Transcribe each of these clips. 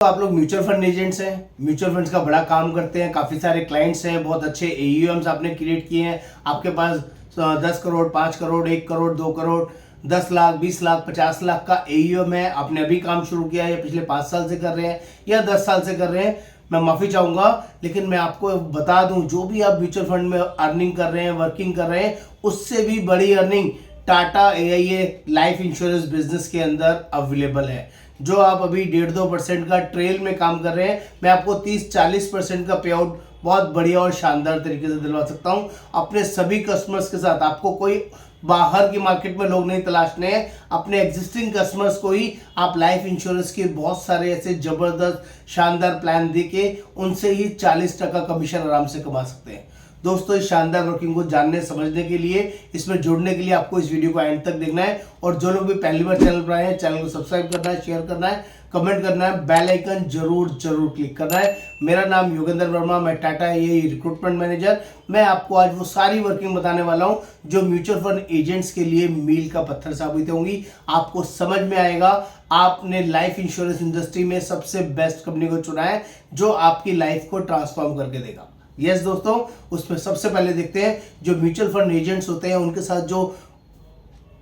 तो आप लोग म्यूचुअल फंड एजेंट्स हैं, म्यूचुअल फंड्स का बड़ा काम करते हैं, काफ़ी सारे क्लाइंट्स हैं, बहुत अच्छे एयूएम्स आपने क्रिएट किए हैं। आपके पास 10 करोड़, 5 करोड़, 1 करोड़, 2 करोड़, 10 लाख, 20 लाख, 50 लाख का एयूएम है। आपने अभी काम शुरू किया है या पिछले 5 साल से कर रहे हैं या 10 साल से कर रहे हैं, मैं माफ़ी चाहूँगा, लेकिन मैं आपको बता दूँ, जो भी आप म्यूचुअल फंड में अर्निंग कर रहे हैं, वर्किंग कर रहे हैं, उससे भी बड़ी earning Tata AIA life insurance business के अंदर अवेलेबल है। जो आप अभी 1.5-2% का ट्रेल में काम कर रहे हैं, मैं आपको 30-40% का पे आउट बहुत बढ़िया और शानदार तरीके से दिलवा सकता हूं अपने सभी कस्टमर्स के साथ। आपको कोई बाहर की मार्केट में लोग नहीं तलाशने हैं, अपने एग्जिस्टिंग कस्टमर्स को ही आप लाइफ इंश्योरेंस के बहुत सारे ऐसे जबरदस्त शानदार प्लान देके उनसे ही 40% कमीशन आराम से कमा सकते हैं। दोस्तों, इस शानदार वर्किंग को जानने समझने के लिए, इसमें जुड़ने के लिए आपको इस वीडियो को एंड तक देखना है। और जो लोग भी पहली बार चैनल पर आए हैं, चैनल को सब्सक्राइब करना है, शेयर करना है, कमेंट करना है, बेल आइकन जरूर क्लिक करना है। मेरा नाम योगेंद्र वर्मा, मैं टाटा AIA रिक्रूटमेंट मैनेजर। मैं आपको आज वो सारी वर्किंग बताने वाला हूं जो म्यूचुअल फंड एजेंट्स के लिए मील का पत्थर साबित होंगी। आपको समझ में आएगा आपने लाइफ इंश्योरेंस इंडस्ट्री में सबसे बेस्ट कंपनी को चुना है जो आपकी लाइफ को ट्रांसफॉर्म करके देगा। यस दोस्तों, उसमें सबसे पहले देखते हैं जो म्यूचुअल फंड एजेंट्स होते हैं, उनके साथ जो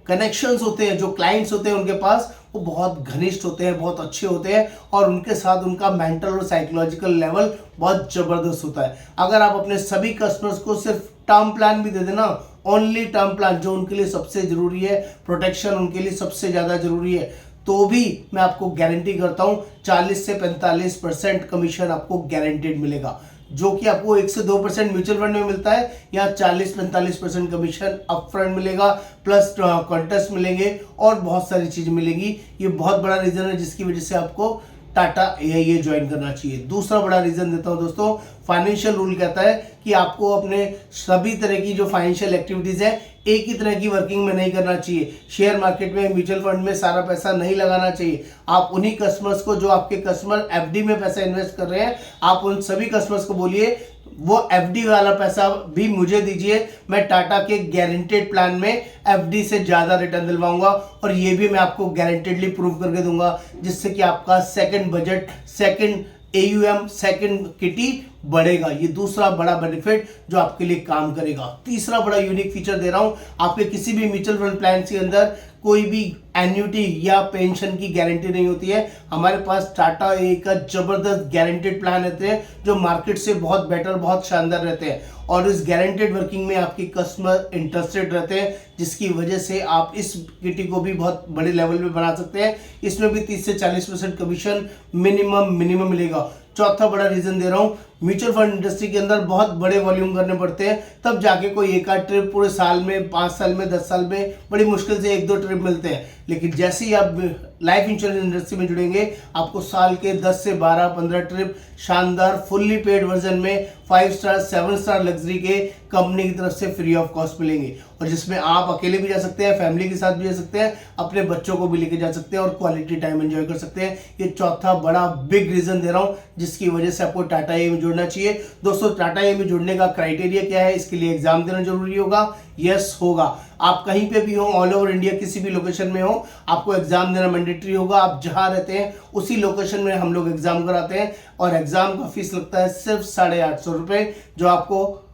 कनेक्शंस होते हैं, जो क्लाइंट्स होते हैं उनके पास, वो बहुत घनिष्ठ होते हैं, बहुत अच्छे होते हैं और उनके साथ उनका मेंटल और साइकोलॉजिकल लेवल बहुत जबरदस्त होता है। अगर आप अपने सभी कस्टमर्स को सिर्फ टर्म प्लान भी दे देना, ओनली टर्म प्लान, जो उनके लिए सबसे जरूरी है, प्रोटेक्शन उनके लिए सबसे ज्यादा जरूरी है, तो भी मैं आपको गारंटी करता हूं 40 से 45% कमीशन आपको गारंटेड मिलेगा, जो कि आपको 1 से 2% म्यूचुअल फंड में मिलता है। यहाँ 40-45% कमीशन अपफ्रंट मिलेगा, प्लस कॉन्टेस्ट मिलेंगे और बहुत सारी चीजें मिलेंगी। ये बहुत बड़ा रीजन है जिसकी वजह से आपको टाटा AIA ज्वाइन करना चाहिए। दूसरा बड़ा रीजन देता हूं दोस्तों, फाइनेंशियल रूल कहता है कि आपको अपने सभी तरह की जो फाइनेंशियल एक्टिविटीज है एक ही तरह की वर्किंग में नहीं करना चाहिए। शेयर मार्केट में, म्यूचुअल फंड में सारा पैसा नहीं लगाना चाहिए। आप उन्हीं कस्टमर्स को, जो आपके कस्टमर FD में पैसा इन्वेस्ट कर रहे हैं, आप उन सभी कस्टमर्स को बोलिए वो FD वाला पैसा भी मुझे दीजिए, मैं टाटा के गारंटेड प्लान में FD से ज्यादा रिटर्न दिलवाऊंगा और ये भी मैं आपको गारंटेडली प्रूव करके दूंगा, जिससे कि आपका second budget, second AUM, second kitty बढ़ेगा। ये दूसरा बड़ा बेनिफिट जो आपके लिए काम करेगा। तीसरा बड़ा यूनिक फीचर दे रहा हूं, आपके किसी भी म्यूचुअल फंड प्लान के अंदर कोई भी एन्युटी या पेंशन की गारंटी नहीं होती है। हमारे पास टाटा AIA का जबरदस्त गारंटेड प्लान रहते हैं जो मार्केट से बहुत बेटर, बहुत शानदार रहते हैं और इस गारंटेड वर्किंग में आपके कस्टमर इंटरेस्टेड रहते हैं, जिसकी वजह से आप इस किटी को भी बहुत बड़े लेवल पे बना सकते हैं। इसमें भी 30 से 40% कमीशन मिनिमम मिलेगा। चौथा बड़ा रीजन दे रहा हूं, म्यूचुअल फंड इंडस्ट्री के अंदर बहुत बड़े वॉल्यूम करने पड़ते हैं, तब जाके कोई एक आध ट्रिप पूरे साल में, 5 साल में, 10 साल में बड़ी मुश्किल से 1-2 ट्रिप मिलते हैं। लेकिन जैसे ही आप लाइफ इंश्योरेंस इंडस्ट्री में जुड़ेंगे, आपको साल के 10 से 12-15 ट्रिप शानदार फुल्ली पेड वर्जन में 5 स्टार 7 स्टार लग्जरी के कंपनी की तरफ से फ्री ऑफ कॉस्ट मिलेंगे, और जिसमें आप अकेले भी जा सकते हैं, फैमिली के साथ भी जा सकते हैं, अपने बच्चों को भी लेके जा सकते हैं और क्वालिटी टाइम एंजॉय कर सकते हैं। ये चौथा बड़ा बिग रीजन दे रहा हूं जिसकी वजह से आपको टाटा AIA में जुड़ना चाहिए। दोस्तों, टाटा AIA में जुड़ने का क्राइटेरिया क्या है? इसके लिए एग्जाम देना जरूरी होगा। यस होगा। आप कहीं पे भी हो, ऑल ओवर इंडिया किसी भी लोकेशन में हो, आपको एग्जाम देना मैंडेटरी होगा। आप जहां रहते हैं उसी लोकेशन में हम लोग एग्जाम कराते हैं और एग्जाम का फीस लगता है सिर्फ 850 रुपए, जो आपको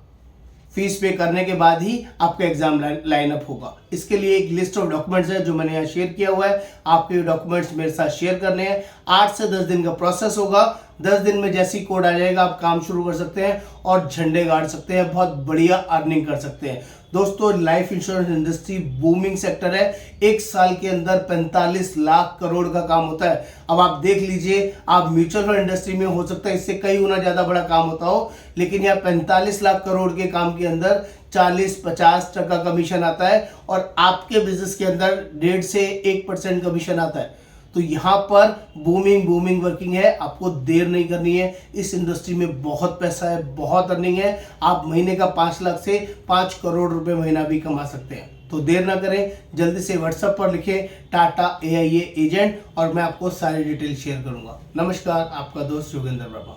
फीस पे करने के बाद ही आपका एग्जाम लाइन अप होगा। इसके लिए एक लिस्ट ऑफ डॉक्यूमेंट्स है जो मैंने यहाँ शेयर किया हुआ है। आपके डॉक्यूमेंट्स मेरे साथ शेयर करने हैं। 8 से 10 दिन का प्रोसेस होगा। 10 दिन में जैसी कोड आ जाएगा आप काम शुरू कर सकते हैं और झंडे गाड़ सकते हैं, बहुत बढ़िया अर्निंग कर सकते हैं। दोस्तों, life insurance industry booming sector है। एक साल के अंदर 45 लाख करोड़ का काम होता है। अब आप देख लीजिए, आप म्यूचुअल फंड इंडस्ट्री में हो सकता है इससे कई गुना ज्यादा बड़ा काम होता हो, लेकिन यहाँ 45 लाख करोड़ के काम के अंदर 40-50% कमीशन आता है और आपके बिजनेस के अंदर 1.5 से 1% कमीशन आता है। तो यहां पर बूमिंग वर्किंग है। आपको देर नहीं करनी है। इस इंडस्ट्री में बहुत पैसा है, बहुत अर्निंग है। आप महीने का 5 लाख से 5 करोड़ रुपए महीना भी कमा सकते हैं। तो देर ना करें, जल्दी से व्हाट्सएप पर लिखें टाटा AIA एजेंट और मैं आपको सारी डिटेल शेयर करूंगा। नमस्कार, आपका दोस्त योगेंद्र वर्मा।